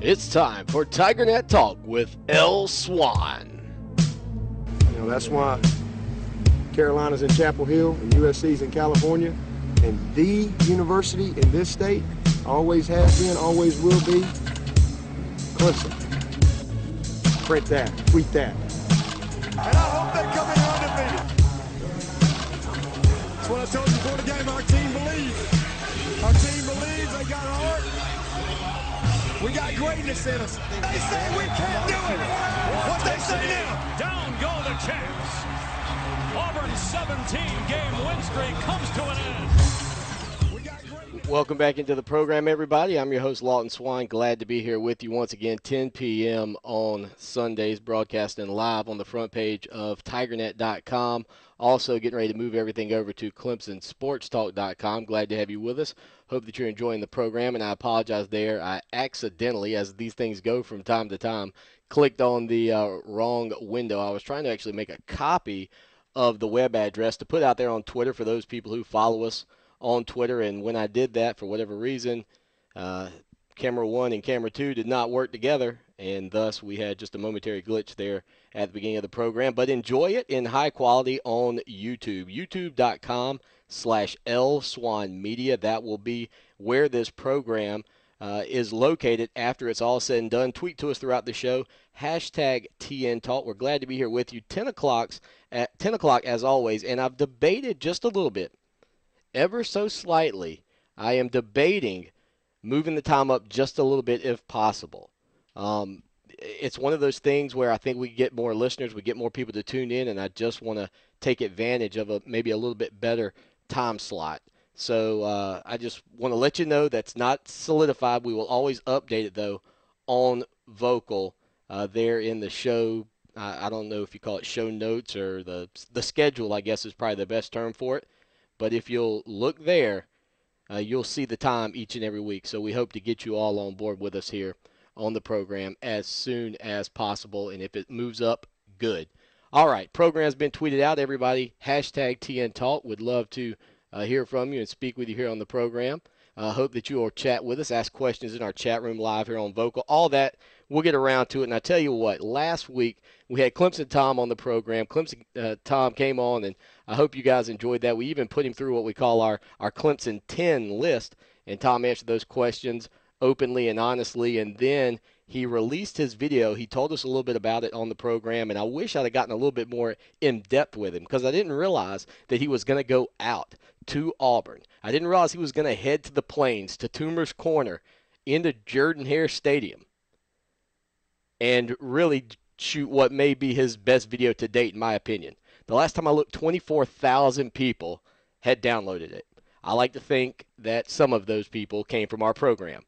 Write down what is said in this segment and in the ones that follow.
It's time for TigerNet Talk with L. Swan. That's why Carolina's in Chapel Hill and USC's in California. And the university in this state always has been, always will be, Clemson. Print that, tweet that. And I hope they come in undefeated. That's what I told you before the game. Our team believes. Our team believes. They got heart. We got greatness in us. They say we can't do it. What they say now? Down go the Champs. Auburn's 17-game win streak comes to an end. Welcome back into the program, everybody. I'm your host, Lawton Swan. Glad to be here with you once again, 10 p.m. on Sundays, broadcasting live on the front page of TigerNet.com. Also getting ready to move everything over to ClemsonSportsTalk.com. Glad to have you with us. Hope that you're enjoying the program, and I apologize there. I accidentally, as these things go from time to time, clicked on the wrong window. I was trying to actually make a copy of the web address to put out there on Twitter for those people who follow us on Twitter, and when I did that, for whatever reason, camera 1 and camera 2 did not work together, and thus we had just a momentary glitch there at the beginning of the program. But enjoy it in high quality on YouTube, youtube.com/LSwanMedia. That will be where this program is located after it's all said and done. Tweet to us throughout the show, hashtag TN Talk. We're glad to be here with you. 10 o'clock as always, and I've debated just a little bit, ever so slightly. I am debating moving the time up just a little bit if possible. It's one of those things where I think we get more listeners, we get more people to tune in, and I just want to take advantage of maybe a little bit better time slot. So I just want to let you know that's not solidified. We will always update it, though, on Vocal there in the show. I don't know if you call it show notes or the schedule, I guess is probably the best term for it. But if you'll look there, you'll see the time each and every week. So we hope to get you all on board with us here on the program as soon as possible. And if it moves up, good. All right, program's been tweeted out, everybody. Hashtag TN Talk. Would love to hear from you and speak with you here on the program. Hope that you will chat with us, ask questions in our chat room live here on Vocal. All that, we'll get around to it. And I tell you what, last week we had Clemson Tom on the program. Clemson Tom came on, and I hope you guys enjoyed that. We even put him through what we call our Clemson 10 list, and Tom answered those questions openly and honestly, and then he released his video. He told us a little bit about it on the program, and I wish I'd have gotten a little bit more in-depth with him because I didn't realize that he was going to go out to Auburn. I didn't realize he was going to head to the Plains, to Toomer's Corner, into Jordan-Hare Stadium, and really shoot what may be his best video to date, in my opinion. The last time I looked, 24,000 people had downloaded it. I like to think that some of those people came from our program.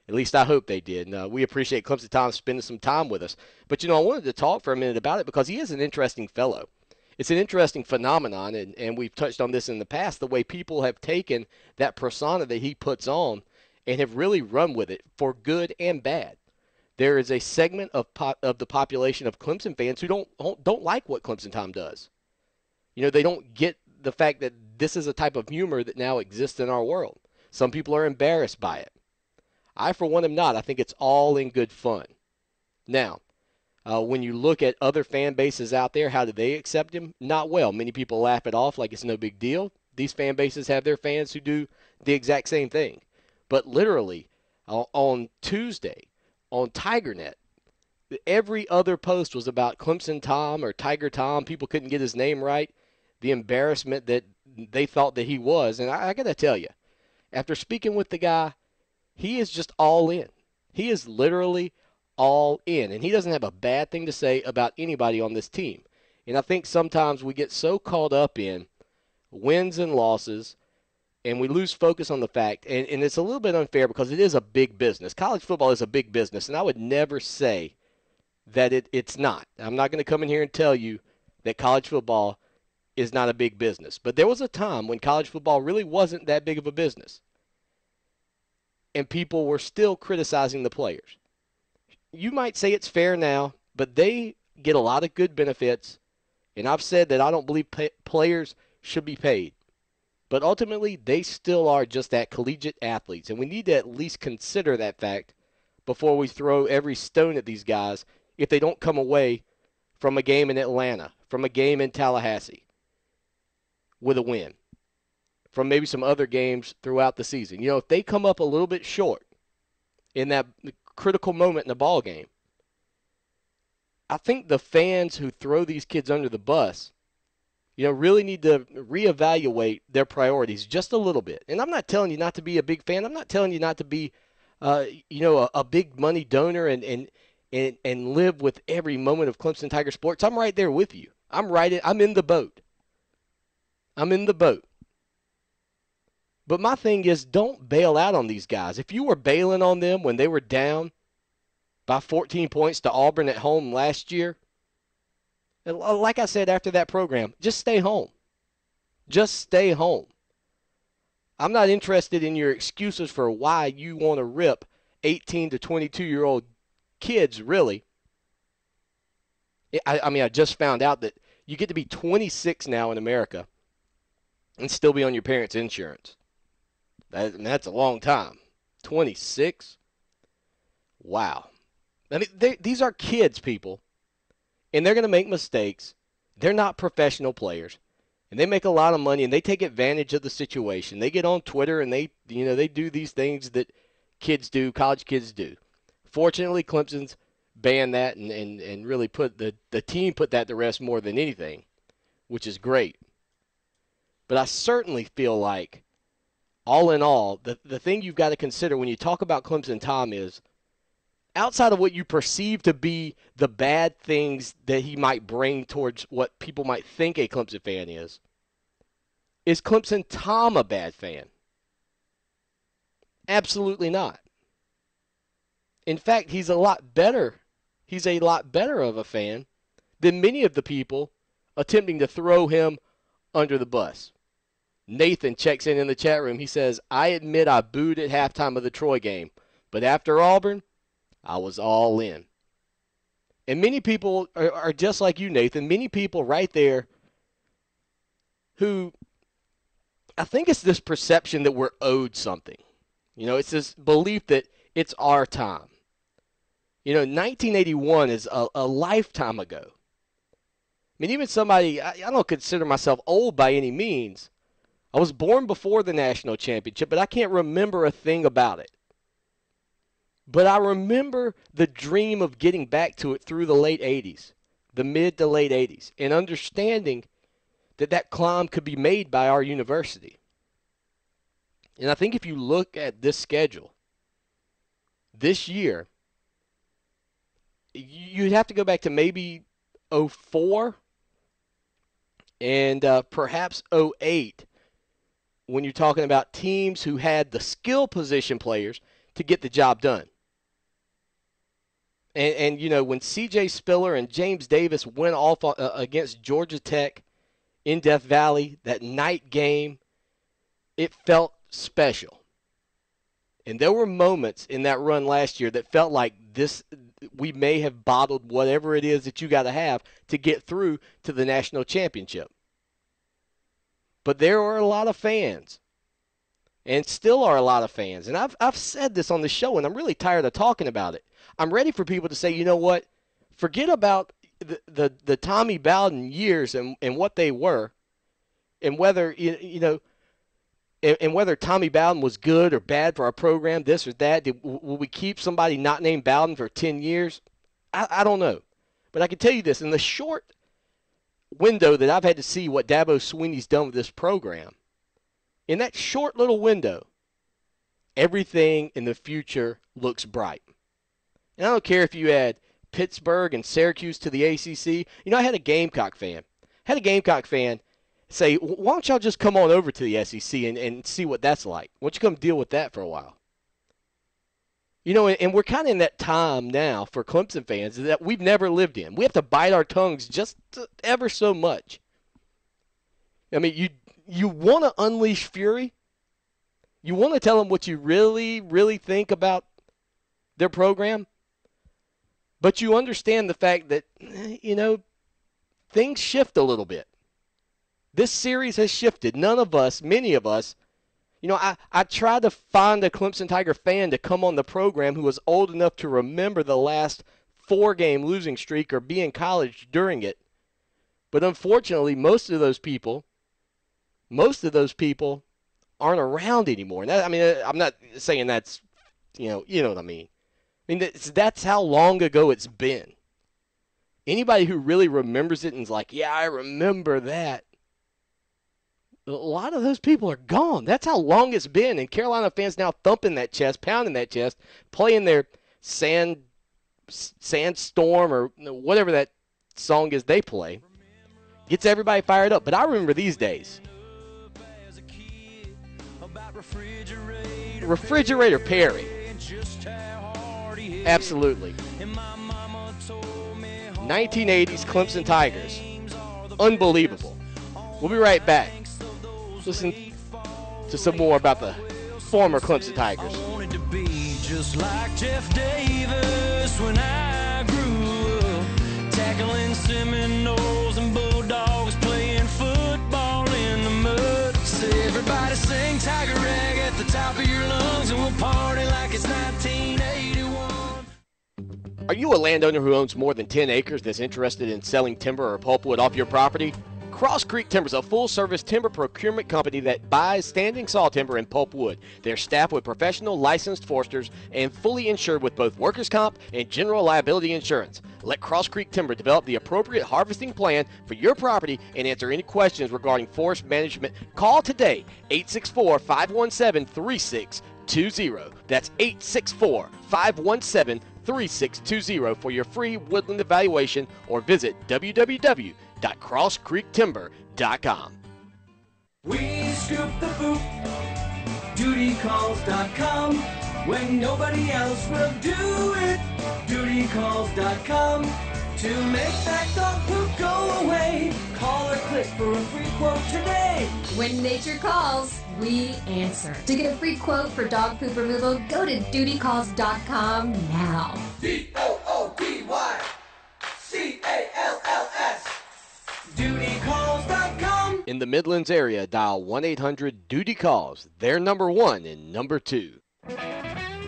At least I hope they did. And, we appreciate Clemson Tom spending some time with us. But, I wanted to talk for a minute about it because he is an interesting fellow. It's an interesting phenomenon, and we've touched on this in the past, the way people have taken that persona that he puts on and have really run with it for good and bad. There is a segment of the population of Clemson fans who don't like what Clemson Tom does. They don't get the fact that this is a type of humor that now exists in our world. Some people are embarrassed by it. I, for one, am not. I think it's all in good fun. Now, when you look at other fan bases out there, how do they accept him? Not well. Many people laugh it off like it's no big deal. These fan bases have their fans who do the exact same thing. But literally, on Tuesday, on TigerNet, every other post was about Clemson Tom or Tiger Tom. People couldn't get his name right. The embarrassment that they thought that he was. And I got to tell you, after speaking with the guy, he is just all in. He is literally all in. And he doesn't have a bad thing to say about anybody on this team. And I think sometimes we get so caught up in wins and losses, and we lose focus on the fact, and it's a little bit unfair because it is a big business. College football is a big business, and I would never say that it's not. I'm not going to come in here and tell you that college football is not a big business. But there was a time when college football really wasn't that big of a business. And people were still criticizing the players. You might say it's fair now, but they get a lot of good benefits. And I've said that I don't believe players should be paid. But ultimately, they still are just that, collegiate athletes. And we need to at least consider that fact before we throw every stone at these guys if they don't come away from a game in Atlanta, from a game in Tallahassee with a win, from maybe some other games throughout the season. You know, if they come up a little bit short in that critical moment in the ball game, I think the fans who throw these kids under the bus, you know, really need to reevaluate their priorities just a little bit. And I'm not telling you not to be a big fan. I'm not telling you not to be, a big money donor and live with every moment of Clemson Tiger sports. I'm right there with you. I'm in the boat. I'm in the boat. But my thing is, don't bail out on these guys. If you were bailing on them when they were down by 14 points to Auburn at home last year, like I said after that program, just stay home. Just stay home. I'm not interested in your excuses for why you want to rip 18 to 22-year-old kids, really. I just found out that you get to be 26 now in America and still be on your parents' insurance. That's a long time. 26? Wow. I mean, these are kids, people. And they're going to make mistakes. They're not professional players. And they make a lot of money, and they take advantage of the situation. They get on Twitter, and they do these things that kids do, college kids do. Fortunately, Clemson's banned that and really put the team put that to rest more than anything, which is great. But I certainly feel like, all in all, the thing you've got to consider when you talk about Clemson, Tom, is outside of what you perceive to be the bad things that he might bring towards what people might think a Clemson fan is Clemson Tom a bad fan? Absolutely not. In fact, he's a lot better. He's a lot better of a fan than many of the people attempting to throw him under the bus. Nathan checks in the chat room. He says, I admit I booed at halftime of the Troy game, but after Auburn, I was all in. And many people are just like you, Nathan. Many people right there who, I think it's this perception that we're owed something. You know, it's this belief that it's our time. You know, 1981 is a lifetime ago. I mean, even somebody, I don't consider myself old by any means. I was born before the national championship, but I can't remember a thing about it. But I remember the dream of getting back to it through the late 80s, the mid to late 80s, and understanding that climb could be made by our university. And I think if you look at this schedule, this year, you'd have to go back to maybe 04 and perhaps 08 when you're talking about teams who had the skill position players to get the job done. And you know, when C.J. Spiller and James Davis went off against Georgia Tech in Death Valley, that night game, it felt special. And there were moments in that run last year that felt like we may have bottled whatever it is that you got to have to get through to the national championship. But there are a lot of fans, and still are a lot of fans. And I've said this on the show, and I'm really tired of talking about it. I'm ready for people to say, you know what, forget about the Tommy Bowden years and what they were, and whether and whether Tommy Bowden was good or bad for our program, this or that. Will we keep somebody not named Bowden for 10 years? I don't know. But I can tell you this, in the short window that I've had to see what Dabo Swinney's done with this program, in that short little window, everything in the future looks bright. And I don't care if you add Pittsburgh and Syracuse to the ACC. You know, I had a Gamecock fan say, why don't y'all just come on over to the SEC and see what that's like? Why don't you come deal with that for a while? You know, and we're kind of in that time now for Clemson fans that we've never lived in. We have to bite our tongues just ever so much. I mean, you want to unleash fury. You want to tell them what you really, really think about their program. But you understand the fact that, you know, things shift a little bit. This series has shifted. Many of us, I tried to find a Clemson Tiger fan to come on the program who was old enough to remember the last 4-game losing streak or be in college during it. But unfortunately, most of those people aren't around anymore. And I'm not saying that's, you know what I mean. I mean, that's how long ago it's been. Anybody who really remembers it and is like, yeah, I remember that, a lot of those people are gone. That's how long it's been. And Carolina fans now thumping that chest, pounding that chest, playing their Sandstorm or whatever that song is they play. Gets everybody fired up. But I remember these days. Refrigerator Perry. Absolutely. 1980s Clemson Tigers. Unbelievable. We'll be right back. Listen to some more about the former Clemson Tigers. I wanted to be just like Jeff Davis when I grew up, tackling Seminoles and Bulldogs, playing football in the mud. So everybody sing Tiger Rag at the top of your lungs, and we'll party like it's 1981. Are you a landowner who owns more than 10 acres that's interested in selling timber or pulpwood off your property? Cross Creek Timber is a full-service timber procurement company that buys standing saw timber and pulpwood. They're staffed with professional licensed foresters and fully insured with both workers' comp and general liability insurance. Let Cross Creek Timber develop the appropriate harvesting plan for your property and answer any questions regarding forest management. Call today, 864-517-3620. That's 864-517-3620 for your free woodland evaluation, or visit www.crosscreektimber.com. We scoop the boot, dutycalls.com. When nobody else will do it, dutycalls.com. To make that dog poop go away, call or click for a free quote today. When nature calls, we answer. To get a free quote for dog poop removal, go to dutycalls.com now. DOODYCALLS. Dutycalls.com. In the Midlands area, dial 1-800-DUTY-CALLS. They're number 1 and number 2.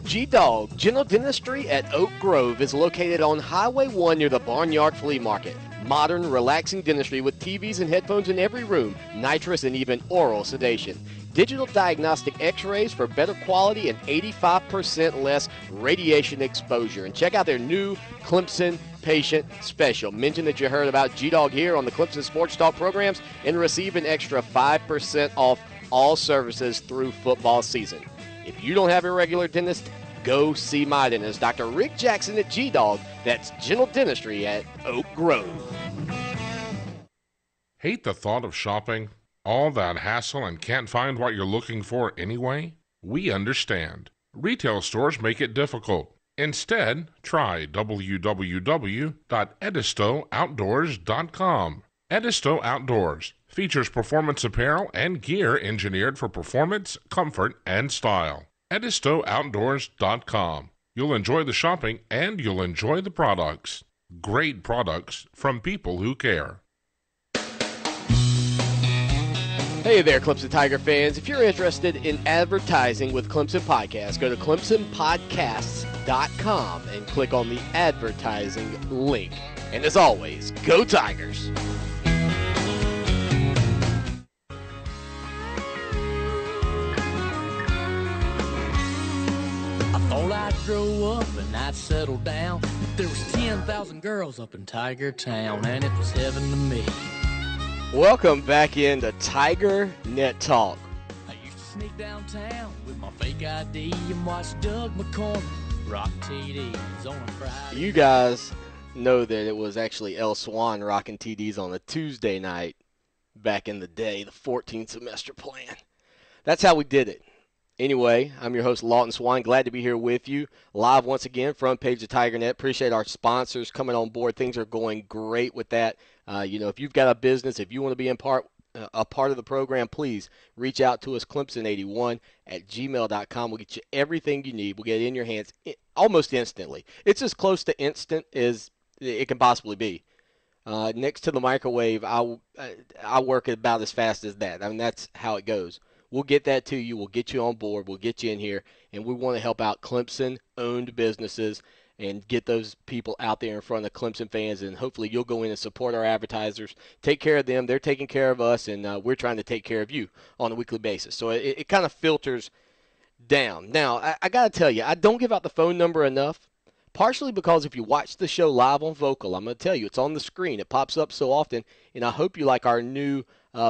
G-Dog General Dentistry at Oak Grove is located on Highway 1 near the Barnyard Flea Market. Modern, relaxing dentistry with TVs and headphones in every room, nitrous and even oral sedation. Digital diagnostic x-rays for better quality and 85% less radiation exposure. And check out their new Clemson Patient Special. Mention that you heard about G-Dog here on the Clemson Sports Talk programs and receive an extra 5% off all services through football season. If you don't have a regular dentist, go see my dentist, Dr. Rick Jackson at G-Dog. That's General Dentistry at Oak Grove. Hate the thought of shopping? All that hassle and can't find what you're looking for anyway? We understand. Retail stores make it difficult. Instead, try www.edistooutdoors.com. Edisto Outdoors features performance apparel and gear engineered for performance, comfort, and style. EdistoOutdoors.com. You'll enjoy the shopping and you'll enjoy the products. Great products from people who care. Hey there, Clemson Tiger fans. If you're interested in advertising with Clemson Podcasts, go to ClemsonPodcasts.com and click on the advertising link. And as always, go Tigers! Thought I'd grow up and I'd settle down. There was 10,000 girls up in Tiger Town, and it was heaven to me. Welcome back into TigerNet Talk. I used to sneak downtown with my fake ID and watch Doug McCormick rock TDs on a Friday. You guys know that it was actually El Swan rocking TDs on a Tuesday night back in the day, the 14th semester plan. That's how we did it. Anyway, I'm your host, Lawton Swan. Glad to be here with you live once again, front page of TigerNet. Appreciate our sponsors coming on board. Things are going great with that. If you've got a business, if you want to be a part of the program, please reach out to us, Clemson81@gmail.com. We'll get you everything you need. We'll get it in your hands almost instantly. It's as close to instant as it can possibly be. Next to the microwave, I work about as fast as that. I mean, that's how it goes. we'll get that to you. We'll get you on board. We'll get you in here, and we want to help out Clemson-owned businesses and get those people out there in front of Clemson fans, and hopefully you'll go in and support our advertisers, take care of them. They're taking care of us, and we're trying to take care of you on a weekly basis. So it kind of filters down. Now, I got to tell you, I don't give out the phone number enough, partially because if you watch the show live on Vocal, I'm going to tell you, it's on the screen. It pops up so often, and I hope you like our new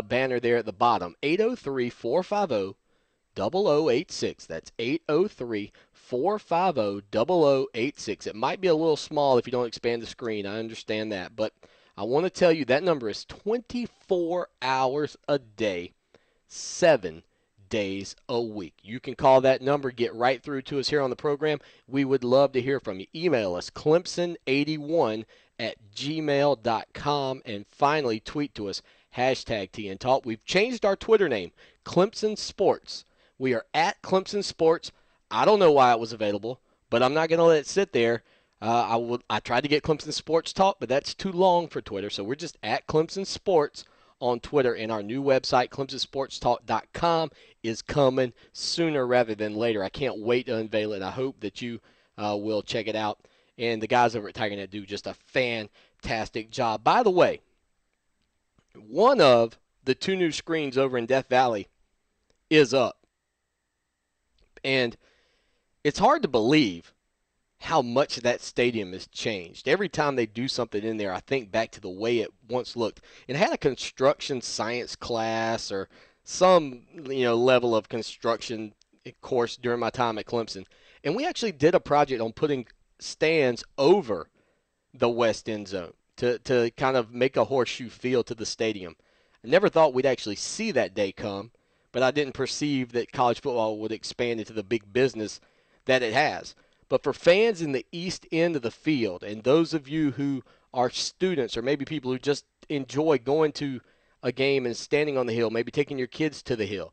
banner there at the bottom, 803-450-0086. That's 803-450-0086. It might be a little small if you don't expand the screen. I understand that. But I want to tell you that number is 24 hours a day, 7 days a week. You can call that number, get right through to us here on the program. We would love to hear from you. Email us, clemson81@gmail.com. And finally, tweet to us, #TN Talk. We've changed our Twitter name, Clemson Sports. We are at Clemson Sports. I don't know why it was available, but I'm not going to let it sit there. I tried to get Clemson Sports Talk, but that's too long for Twitter, so we're just at Clemson Sports on Twitter, and our new website, ClemsonSportsTalk.com, is coming sooner rather than later. I can't wait to unveil it. I hope that you will check it out. And the guys over at TigerNet do just a fantastic job. By the way, one of the 2 new screens over in Death Valley is up. And it's hard to believe how much that stadium has changed. Every time they do something in there, I think back to the way it once looked. It had a construction science class or some level of construction course during my time at Clemson. And we actually did a project on putting stands over the west end zone to kind of make a horseshoe feel to the stadium. I never thought we'd actually see that day come, but I didn't perceive that college football would expand into the big business that it has. But for fans in the east end of the field, and those of you who are students or maybe people who just enjoy going to a game and standing on the hill, maybe taking your kids to the hill,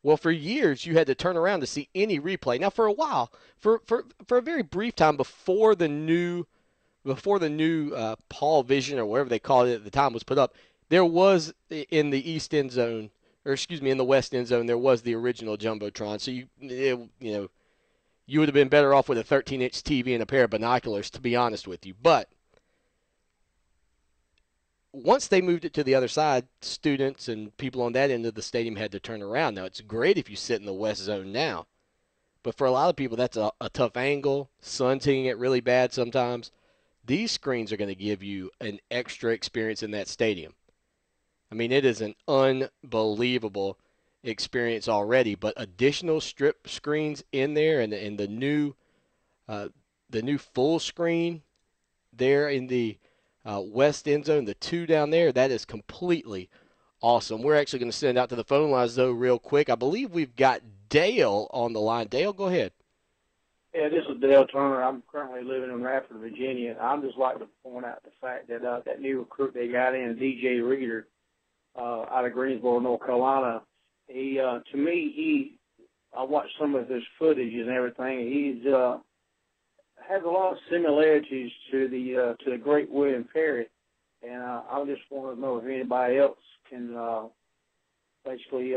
well, for years you had to turn around to see any replay. Now, for a while, for a very brief time before the new Paul Vision or whatever they called it at the time was put up, there was in the east end zone, or excuse me, in the west end zone, there was the original jumbotron. So you would have been better off with a 13-inch TV and a pair of binoculars, to be honest with you. But once they moved it to the other side, students and people on that end of the stadium had to turn around. Now, it's great if you sit in the west zone now. But for a lot of people, that's a tough angle. Sun's hitting it really bad sometimes. These screens are going to give you an extra experience in that stadium. I mean, it is an unbelievable experience already, but additional strip screens in there and the new full screen there in the west end zone, the 2 down there, that is completely awesome. We're actually going to send out to the phone lines, though, real quick. I believe we've got Dale on the line. Dale, go ahead. Yeah, this is Dale Turner. I'm currently living in Radford, Virginia. I'd just like to point out the fact that that new recruit they got in, DJ Reader, out of Greensboro, North Carolina, I watched some of his footage and everything. He's has a lot of similarities to the great William Perry, and I just want to know if anybody else can basically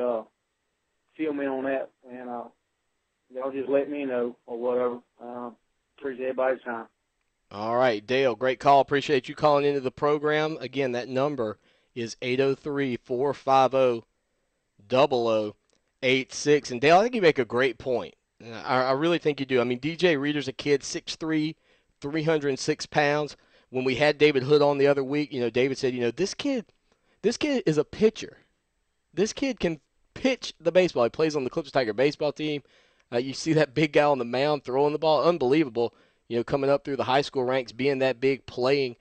fill me on that, and y'all just let me know or whatever. Appreciate everybody's time. All right, Dale, great call. Appreciate you calling into the program. Again, that number is 803-450-0086. And Dale, I think you make a great point. I really think you do. I mean, DJ Reader's a kid, 6'3", 306 pounds. When we had David Hood on the other week, David said, this kid is a pitcher. This kid can pitch the baseball. He plays on the Clemson Tiger baseball team. You see that big guy on the mound throwing the ball. Unbelievable, coming up through the high school ranks, being that big, playing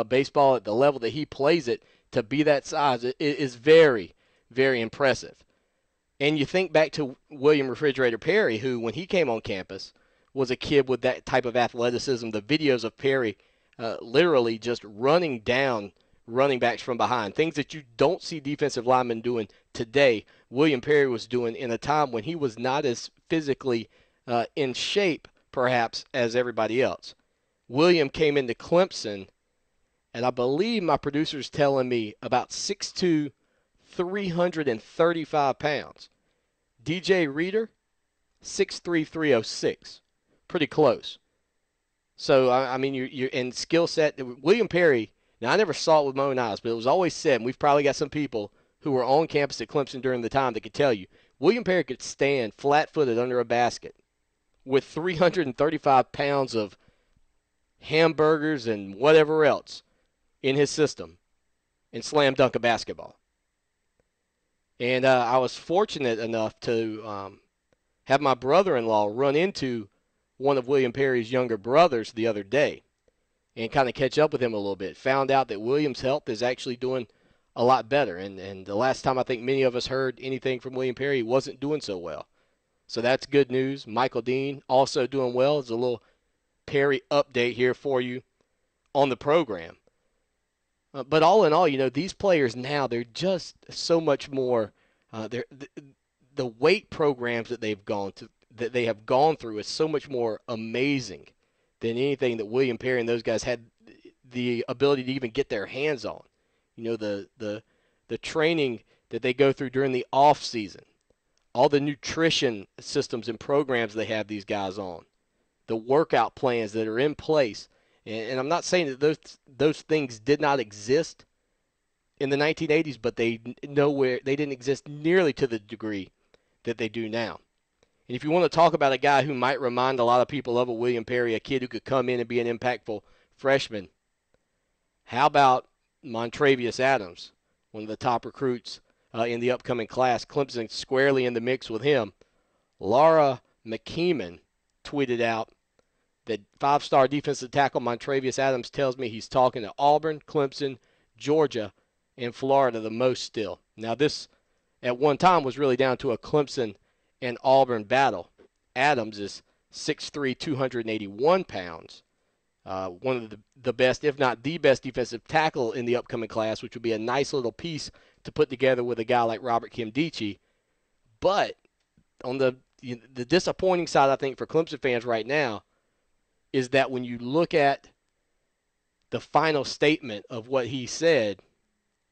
baseball at the level that he plays it, to be that size is very, very impressive. And you think back to William Refrigerator Perry, who, when he came on campus, was a kid with that type of athleticism. The videos of Perry literally just running down running backs from behind, things that you don't see defensive linemen doing today, William Perry was doing in a time when he was not as physically in shape, perhaps, as everybody else. William came into Clemson, and I believe my producer's telling me about 6'2", 335 pounds. DJ Reader, 6'3", 306. Pretty close. So, I mean, you're in skill set. William Perry, now I never saw it with my own eyes, but it was always said, and we've probably got some people who were on campus at Clemson during the time that could tell you, William Perry could stand flat-footed under a basket with 335 pounds of hamburgers and whatever else in his system and slam dunk a basketball. And I was fortunate enough to have my brother-in-law run into one of William Perry's younger brothers the other day and kind of catch up with him a little bit. Found out that William's health is actually doing a lot better. And the last time I think many of us heard anything from William Perry, he wasn't doing so well. So that's good news. Michael Dean also doing well. There's a little Perry update here for you on the program. But all in all, these players now, they're just so much more the weight programs that they have gone through is so much more amazing than anything that William Perry and those guys had the ability to even get their hands on. The training that they go through during the off season, all the nutrition systems and programs they have these guys on, the workout plans that are in place. And I'm not saying that those things did not exist in the 1980s, but they didn't exist nearly to the degree that they do now. And if you want to talk about a guy who might remind a lot of people of a William Perry, a kid who could come in and be an impactful freshman, how about Montravius Adams, one of the top recruits in the upcoming class? Clemson squarely in the mix with him. Laura McKeeman tweeted out that 5-star defensive tackle Montravius Adams tells me he's talking to Auburn, Clemson, Georgia, and Florida the most still. Now this, at one time, was really down to a Clemson and Auburn battle. Adams is 6'3", 281 pounds. One of the best, if not the best, defensive tackle in the upcoming class, which would be a nice little piece to put together with a guy like Robert Kimdichie. But on the disappointing side, I think, for Clemson fans right now, is that when you look at the final statement of what he said,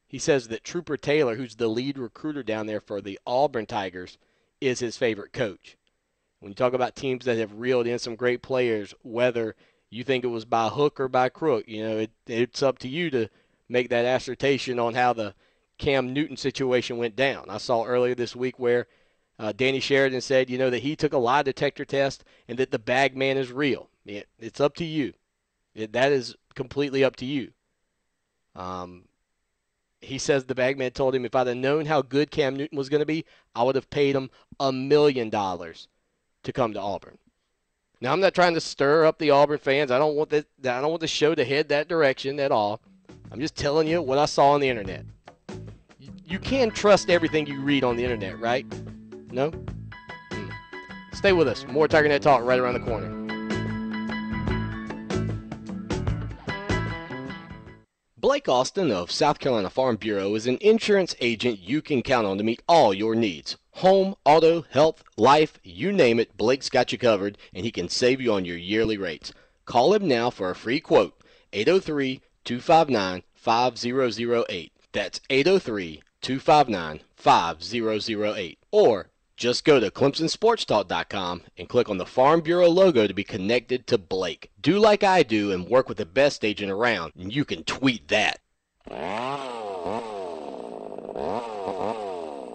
he says that Trooper Taylor, who's the lead recruiter down there for the Auburn Tigers, is his favorite coach. When you talk about teams that have reeled in some great players, whether you think it was by hook or by crook, it's up to you to make that assertion on how the Cam Newton situation went down. I saw earlier this week where Danny Sheridan said, that he took a lie detector test and that the bag man is real. It's up to you. That is completely up to you. He says the bag man told him, if I'd have known how good Cam Newton was going to be, I would have paid him $1 million to come to Auburn. Now, I'm not trying to stir up the Auburn fans. I don't want the show to head that direction at all. I'm just telling you what I saw on the internet. You can't trust everything you read on the internet, right? No? Stay with us. More TigerNet Talk right around the corner. Blake Austin of South Carolina Farm Bureau is an insurance agent you can count on to meet all your needs. Home, auto, health, life, you name it, Blake's got you covered, and he can save you on your yearly rates. Call him now for a free quote, 803-259-5008. That's 803-259-5008. Or just go to ClemsonSportsTalk.com and click on the Farm Bureau logo to be connected to Blake. Do like I do and work with the best agent around, and you can tweet that.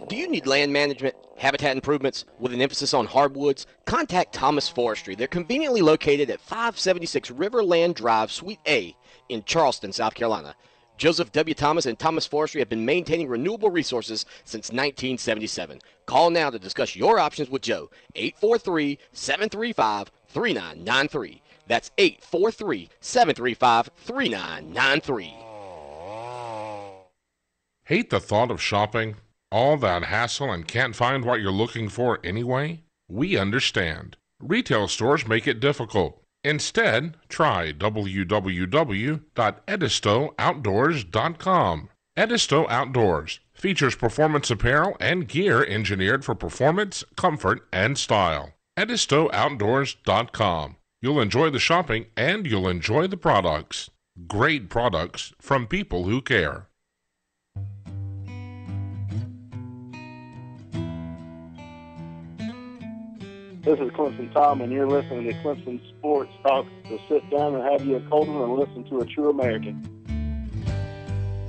Do you need land management, habitat improvements with an emphasis on hardwoods? Contact Thomas Forestry. They're conveniently located at 576 Riverland Drive, Suite A in Charleston, South Carolina. Joseph W. Thomas and Thomas Forestry have been maintaining renewable resources since 1977. Call now to discuss your options with Joe. 843-735-3993. That's 843-735-3993. Hate the thought of shopping? All that hassle and can't find what you're looking for anyway? We understand. Retail stores make it difficult. Instead, try www.edistooutdoors.com. Edisto Outdoors features performance apparel and gear engineered for performance, comfort, and style. EdistoOutdoors.com. You'll enjoy the shopping and you'll enjoy the products. Great products from people who care. This is Clemson Tom, and you're listening to Clemson Sports Talk. So sit down and have you a cold one and listen to a true American.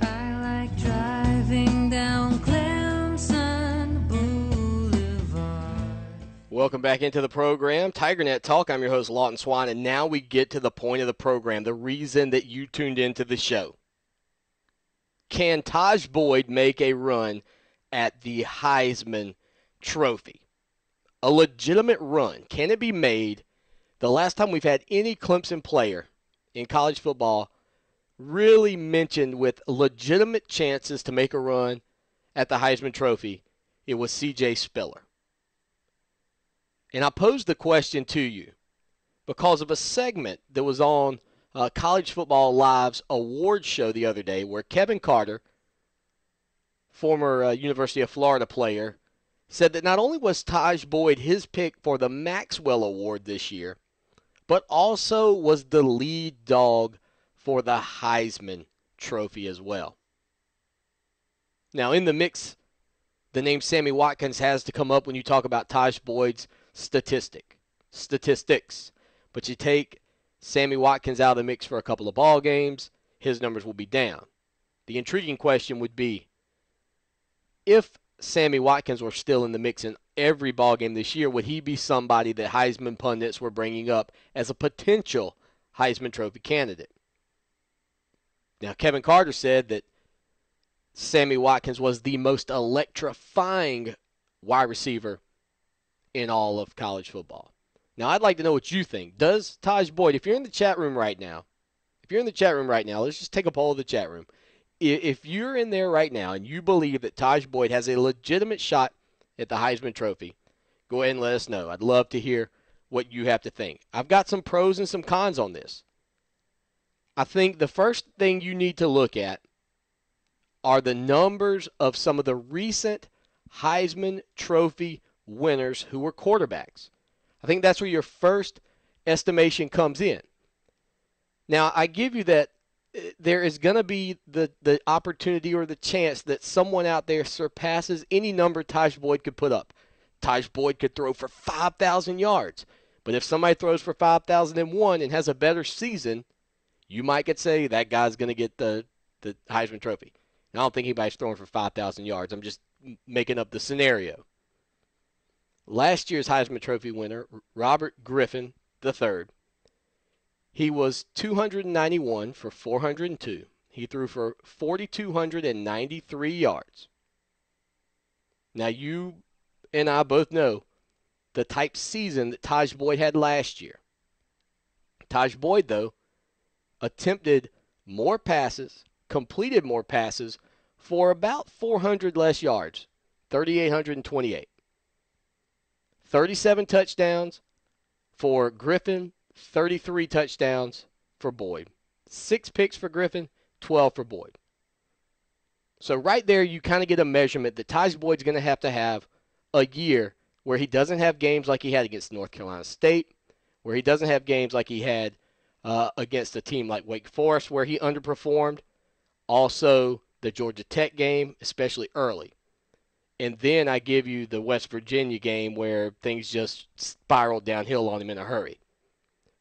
I like driving down Clemson Boulevard. Welcome back into the program, TigerNet Talk. I'm your host, Lawton Swan, and now we get to the point of the program, the reason that you tuned into the show. Can Taj Boyd make a run at the Heisman Trophy? A legitimate run. Can it be made? The last time we've had any Clemson player in college football really mentioned with legitimate chances to make a run at the Heisman Trophy, it was C.J. Spiller. And I posed the question to you because of a segment that was on College Football Live's award show the other day where Kevin Carter, former University of Florida player, said that not only was Taj Boyd his pick for the Maxwell Award this year, but also was the lead dog for the Heisman Trophy as well. Now, in the mix, the name Sammy Watkins has to come up when you talk about Taj Boyd's statistics. But you take Sammy Watkins out of the mix for a couple of ball games, his numbers will be down. The intriguing question would be, if Sammy Watkins were still in the mix in every ball game this year, would he be somebody that Heisman pundits were bringing up as a potential Heisman Trophy candidate? Now, Kevin Carter said that Sammy Watkins was the most electrifying wide receiver in all of college football. Now, I'd like to know what you think. Does Taj Boyd, if you're in the chat room right now, let's just take a poll of the chat room. If you're in there right now and you believe that Taj Boyd has a legitimate shot at the Heisman Trophy, go ahead and let us know. I'd love to hear what you have to think. I've got some pros and some cons on this. I think the first thing you need to look at are the numbers of some of the recent Heisman Trophy winners who were quarterbacks. I think that's where your first estimation comes in. Now, I give you that there is going to be the opportunity or the chance that someone out there surpasses any number Taj Boyd could put up. Taj Boyd could throw for 5,000 yards. But if somebody throws for 5,001 and has a better season, you might could say that guy's going to get the Heisman Trophy. And I don't think anybody's throwing for 5,000 yards. I'm just making up the scenario. Last year's Heisman Trophy winner, Robert Griffin III, he was 291 for 402. He threw for 4,293 yards. Now, you and I both know the type season that Taj Boyd had last year. Taj Boyd, though, attempted more passes, completed more passes for about 400 less yards, 3,828. 37 touchdowns for Griffin, 33 touchdowns for Boyd. 6 picks for Griffin, 12 for Boyd. So right there you kind of get a measurement that Taj Boyd's going to have a year where he doesn't have games like he had against North Carolina State, where he doesn't have games like he had against a team like Wake Forest where he underperformed. Also the Georgia Tech game, especially early. And then I give you the West Virginia game where things just spiraled downhill on him in a hurry.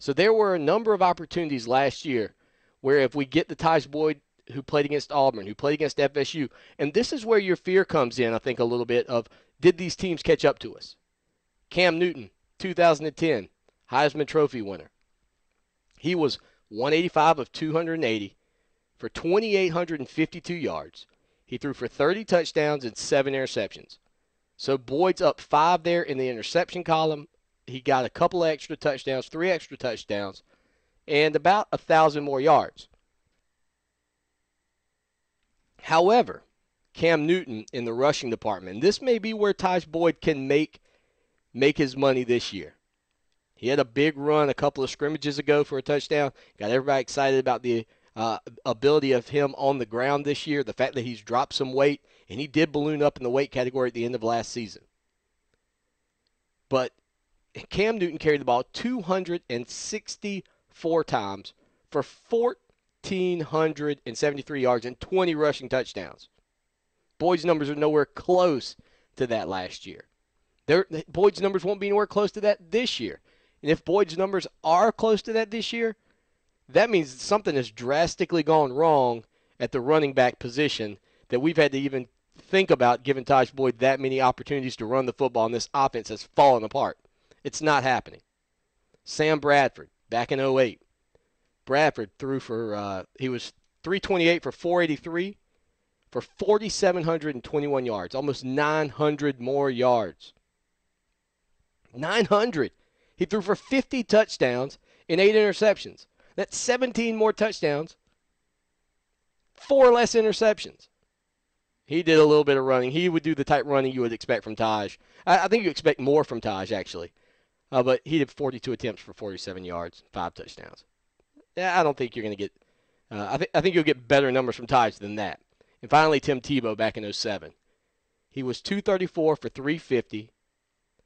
So there were a number of opportunities last year where if we get the Taj Boyd who played against Auburn, who played against FSU, and this is where your fear comes in, I think, a little bit of, did these teams catch up to us? Cam Newton, 2010, Heisman Trophy winner. He was 185 of 280 for 2,852 yards. He threw for 30 touchdowns and 7 interceptions. So Boyd's up 5 there in the interception column. He got a couple of extra touchdowns, 3 extra touchdowns, and about 1,000 more yards. However, Cam Newton in the rushing department, and this may be where Taj Boyd can make his money this year. He had a big run a couple of scrimmages ago for a touchdown. Got everybody excited about the ability of him on the ground this year, the fact that he's dropped some weight, and he did balloon up in the weight category at the end of last season. But Cam Newton carried the ball 264 times for 1,473 yards and 20 rushing touchdowns. Boyd's numbers are nowhere close to that last year. Boyd's numbers won't be anywhere close to that this year. And if Boyd's numbers are close to that this year, that means something has drastically gone wrong at the running back position that we've had to even think about giving Taj Boyd that many opportunities to run the football, and this offense has fallen apart. It's not happening. Sam Bradford, back in 2008. Bradford threw for, he was 328 for 483 for 4,721 yards, almost 900 more yards. 900. He threw for 50 touchdowns and 8 interceptions. That's 17 more touchdowns, 4 less interceptions. He did a little bit of running. He would do the type running you would expect from Taj. I think you expect more from Taj, actually. But he did 42 attempts for 47 yards, 5 touchdowns. I don't think you're going to get I think you'll get better numbers from Taj than that. And finally, Tim Tebow back in 2007. He was 234 for 350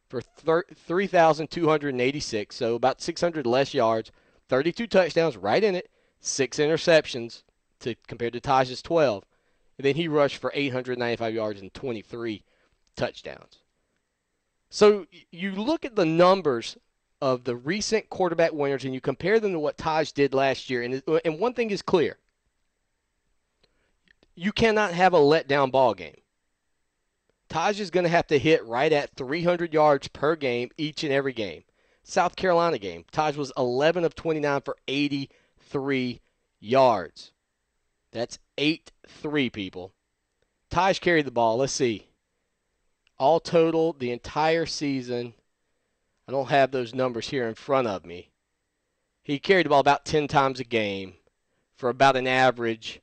for 3,286, so about 600 less yards, 32 touchdowns, right in it, 6 interceptions compared to Taj's 12. And then he rushed for 895 yards and 23 touchdowns. So you look at the numbers of the recent quarterback winners and you compare them to what Taj did last year, and one thing is clear. You cannot have a letdown ball game. Taj is going to have to hit right at 300 yards per game each and every game. South Carolina game, Taj was 11 of 29 for 83 yards. That's 8-3, people. Taj carried the ball. Let's see. All total, the entire season, I don't have those numbers here in front of me. He carried the ball about 10 times a game for about an average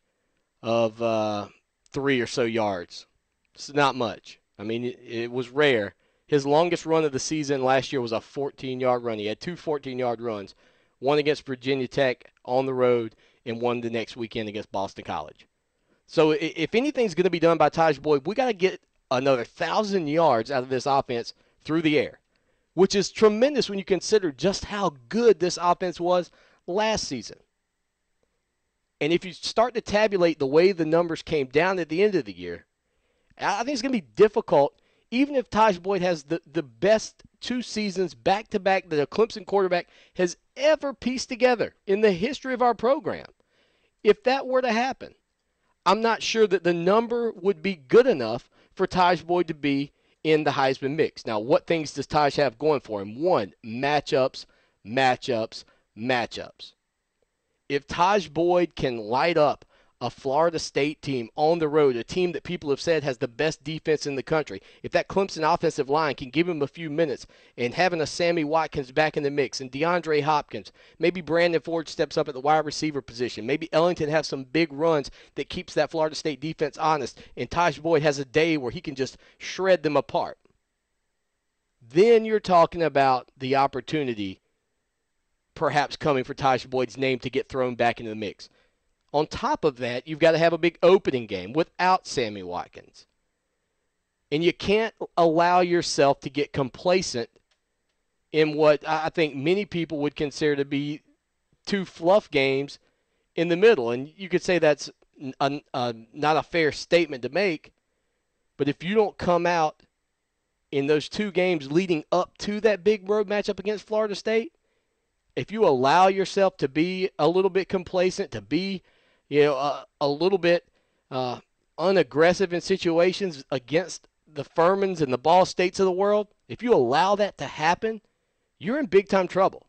of 3 or so yards. It's not much. I mean, it was rare. His longest run of the season last year was a 14-yard run. He had 2 14-yard runs, one against Virginia Tech on the road and one the next weekend against Boston College. So if anything's going to be done by Taj Boyd, we got to get another 1,000 yards out of this offense through the air, which is tremendous when you consider just how good this offense was last season. And if you start to tabulate the way the numbers came down at the end of the year, I think it's going to be difficult, even if Taj Boyd has the best 2 seasons back-to-back that a Clemson quarterback has ever pieced together in the history of our program. If that were to happen, I'm not sure that the number would be good enough for Taj Boyd to be in the Heisman mix. Now, what things does Taj have going for him? 1, matchups, matchups, matchups. If Taj Boyd can light up a Florida State team on the road, a team that people have said has the best defense in the country, if that Clemson offensive line can give him a few minutes and having a Sammy Watkins back in the mix and DeAndre Hopkins, maybe Brandon Ford steps up at the wide receiver position, maybe Ellington has some big runs that keeps that Florida State defense honest, and Taj Boyd has a day where he can just shred them apart, then you're talking about the opportunity perhaps coming for Taj Boyd's name to get thrown back into the mix. On top of that, you've got to have a big opening game without Sammy Watkins. And you can't allow yourself to get complacent in what I think many people would consider to be 2 fluff games in the middle. And you could say that's not a fair statement to make, but if you don't come out in those 2 games leading up to that big road matchup against Florida State, if you allow yourself to be a little bit complacent, to be a little bit unaggressive in situations against the Furmans and the Ball States of the world, if you allow that to happen, you're in big-time trouble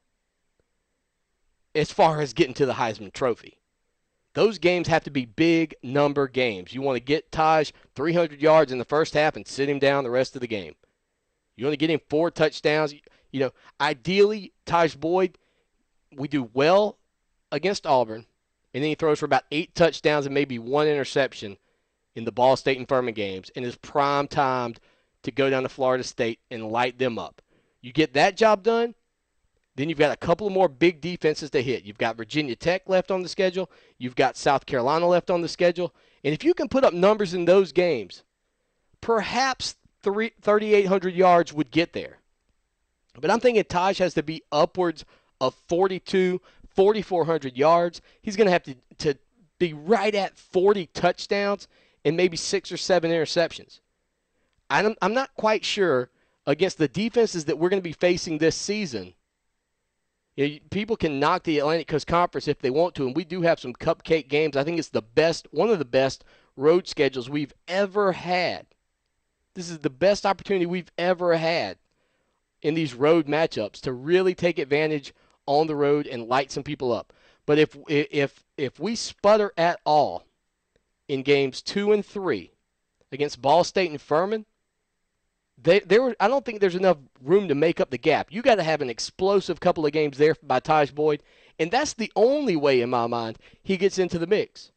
as far as getting to the Heisman Trophy. Those games have to be big number games. You want to get Taj 300 yards in the first half and sit him down the rest of the game. You want to get him 4 touchdowns. Ideally, Taj Boyd, we do well against Auburn, and then he throws for about 8 touchdowns and maybe 1 interception in the Ball State and Furman games and is prime-timed to go down to Florida State and light them up. You get that job done, then you've got a couple of more big defenses to hit. You've got Virginia Tech left on the schedule. You've got South Carolina left on the schedule. And if you can put up numbers in those games, perhaps 3,800 yards would get there. But I'm thinking Taj has to be upwards of 4,400 yards. He's going to have to be right at 40 touchdowns and maybe 6 or 7 interceptions. I'm not quite sure against the defenses that we're going to be facing this season. People can knock the Atlantic Coast Conference if they want to, and we do have some cupcake games. I think it's one of the best road schedules we've ever had. This is the best opportunity we've ever had in these road matchups to really take advantage on the road and light some people up. But if we sputter at all in games 2 and 3 against Ball State and Furman, I don't think there's enough room to make up the gap. You got to have an explosive couple of games there by Taj Boyd, and that's the only way, in my mind, he gets into the mix.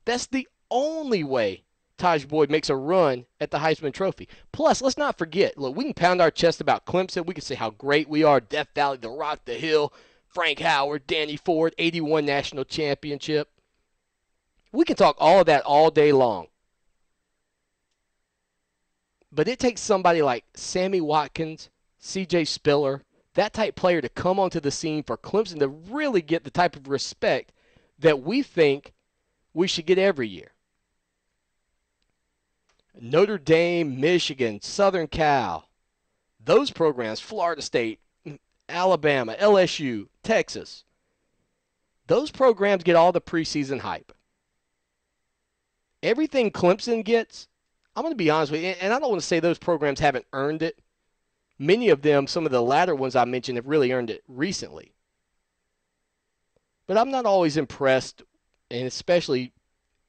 That's the only way Taj Boyd makes a run at the Heisman Trophy. Plus, let's not forget, look, we can pound our chest about Clemson. We can say how great we are, Death Valley, The Rock, The Hill, Frank Howard, Danny Ford, 81 national championship. We can talk all of that all day long. But it takes somebody like Sammy Watkins, C.J. Spiller, that type player to come onto the scene for Clemson to really get the type of respect that we think we should get every year. Notre Dame, Michigan, Southern Cal, those programs, Florida State, Alabama, LSU, Texas, those programs get all the preseason hype. Everything Clemson gets, I'm going to be honest with you, and I don't want to say those programs haven't earned it. Many of them, some of the latter ones I mentioned, have really earned it recently. But I'm not always impressed, and especially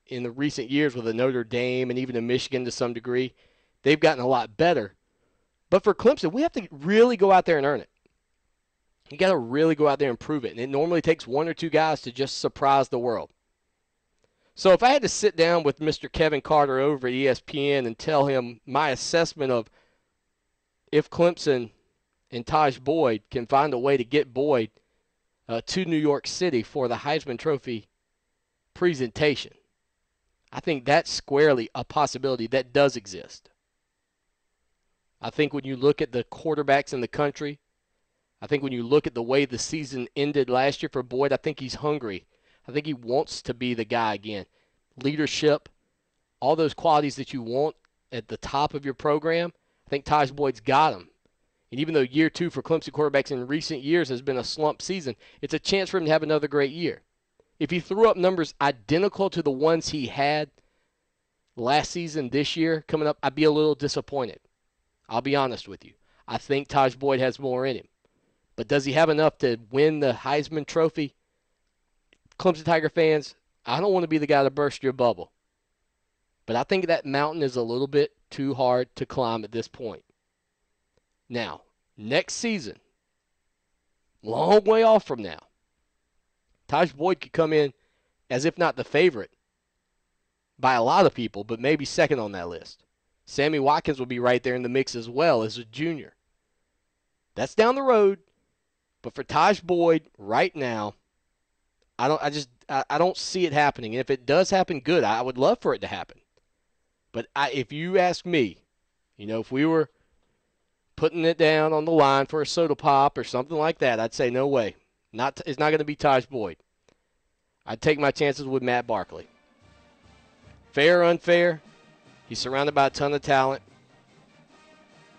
in the recent years with the Notre Dame and even the Michigan to some degree. They've gotten a lot better. But for Clemson, we have to really go out there and earn it. You got to really go out there and prove it. And it normally takes one or two guys to just surprise the world. So if I had to sit down with Mr. Kevin Carter over at ESPN and tell him my assessment of if Clemson and Taj Boyd can find a way to get Boyd to New York City for the Heisman Trophy presentation, I think that's squarely a possibility that does exist. I think when you look at the quarterbacks in the country, I think when you look at the way the season ended last year for Boyd, I think he's hungry. I think he wants to be the guy again. Leadership, all those qualities that you want at the top of your program, I think Taj Boyd's got them. And even though year 2 for Clemson quarterbacks in recent years has been a slump season, it's a chance for him to have another great year. If he threw up numbers identical to the ones he had last season this year coming up, I'd be a little disappointed. I'll be honest with you. I think Taj Boyd has more in him. But does he have enough to win the Heisman Trophy? Clemson Tiger fans, I don't want to be the guy to burst your bubble. But I think that mountain is a little bit too hard to climb at this point. Now, next season, long way off from now, Taj Boyd could come in as if not the favorite by a lot of people, but maybe second on that list. Sammy Watkins will be right there in the mix as well as a junior. That's down the road, but for Taj Boyd right now, I don't see it happening. And if it does happen, good. I would love for it to happen. But if you ask me, if we were putting it down on the line for a soda pop or something like that, I'd say no way. It's not going to be Taj Boyd. I'd take my chances with Matt Barkley. Fair or unfair, he's surrounded by a ton of talent.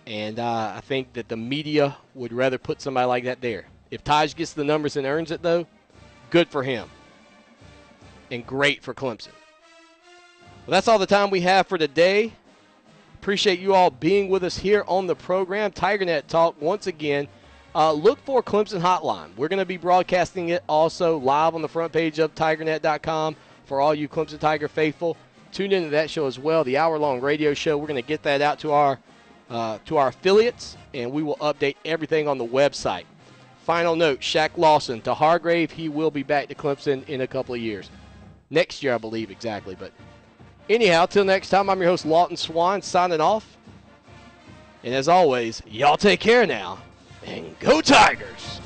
And I think that the media would rather put somebody like that there. If Taj gets the numbers and earns it, though, good for him. And great for Clemson. Well, that's all the time we have for today. Appreciate you all being with us here on the program. TigerNet Talk, once again. Look for Clemson Hotline. We're going to be broadcasting it also live on the front page of TigerNet.com for all you Clemson Tiger faithful. Tune into that show as well, the hour-long radio show. We're going to get that out to our affiliates, and we will update everything on the website. Final note, Shaq Lawson to Hargrave. He will be back to Clemson in a couple of years. Next year, I believe, exactly. But anyhow, till next time, I'm your host, Lawton Swan, signing off. And as always, y'all take care now, and go Tigers!